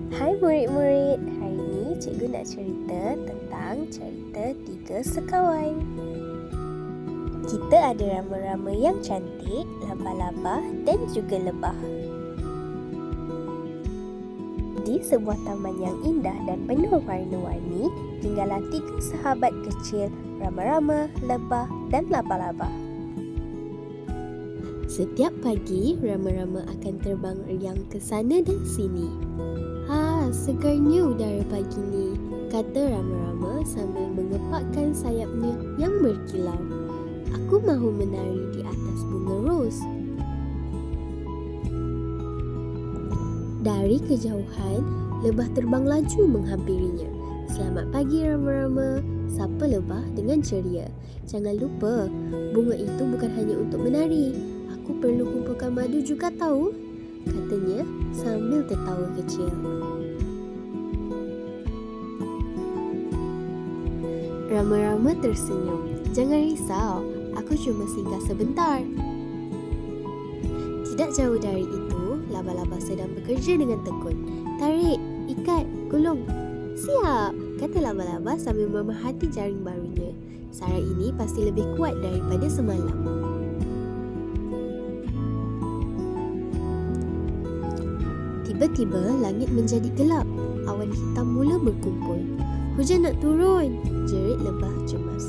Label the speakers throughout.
Speaker 1: Hai murid-murid, hari ini cikgu nak cerita tentang cerita tiga sekawan. Kita ada rama-rama yang cantik, laba-laba dan juga lebah. Di sebuah taman yang indah dan penuh warna-warni, tinggallah tiga sahabat kecil, rama-rama, lebah dan laba-laba. Setiap pagi, rama-rama akan terbang riang ke sana dan sini. Segarnya udara pagi ni, kata rama-rama sambil mengepakkan sayapnya yang berkilau. Aku mahu menari di atas bunga ros. Dari kejauhan, lebah terbang laju menghampirinya. Selamat pagi rama-rama, sapa lebah dengan ceria. Jangan lupa, bunga itu bukan hanya untuk menari. Aku perlu kumpulkan madu juga tahu, katanya sambil tertawa kecil. Rama-rama tersenyum. Jangan risau, aku cuma singgah sebentar. Tidak jauh dari itu, laba-laba sedang bekerja dengan tekun. Tarik, ikat, gulung. Siap, kata laba-laba sambil memerhati jaring barunya. Sarang ini pasti lebih kuat daripada semalam. Tiba-tiba langit menjadi gelap. Awan hitam mula berkumpul. Hujan nak turun, jerit lebah cemas.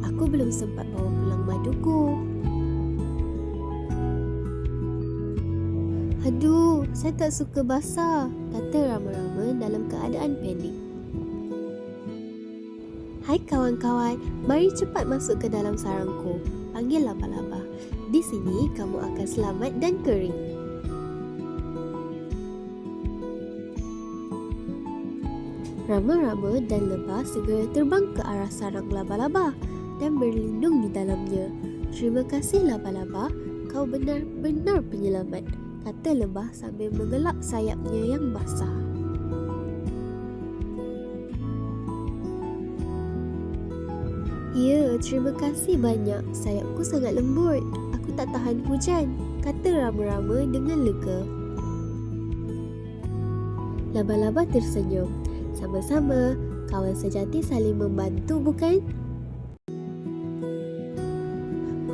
Speaker 1: Aku belum sempat bawa pulang maduku. Aduh, saya tak suka basah, kata rama-rama dalam keadaan panik. Hai kawan-kawan, mari cepat masuk ke dalam sarangku, panggil laba-laba. Di sini kamu akan selamat dan kering. Rama-rama dan lebah segera terbang ke arah sarang laba-laba dan berlindung di dalamnya. Terima kasih laba-laba, kau benar-benar penyelamat, kata lebah sambil mengelak sayapnya yang basah. Ya, terima kasih banyak, sayapku sangat lembut. Aku tak tahan hujan, kata rama-rama dengan lega. Laba-laba tersenyum. Sama-sama, kawan sejati saling membantu bukan?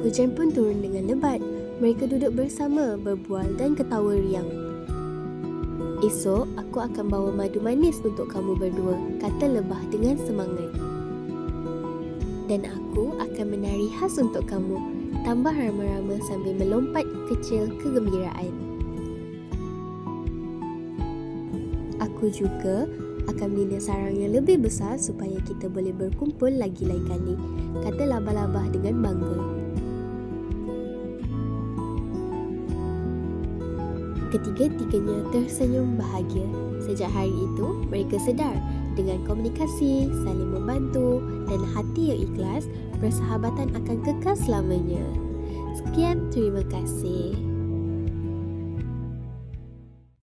Speaker 1: Hujan pun turun dengan lebat. Mereka duduk bersama, berbual dan ketawa riang. Esok, aku akan bawa madu manis untuk kamu berdua, kata lebah dengan semangat. Dan aku akan menari khas untuk kamu, tambah rama-rama sambil melompat kecil kegembiraan. Aku juga akan bina sarang yang lebih besar supaya kita boleh berkumpul lagi lain kali, kata laba-laba dengan bangga. Ketiga-tiganya tersenyum bahagia. Sejak hari itu, mereka sedar dengan komunikasi, saling membantu dan hati yang ikhlas, persahabatan akan kekal selamanya. Sekian, terima kasih.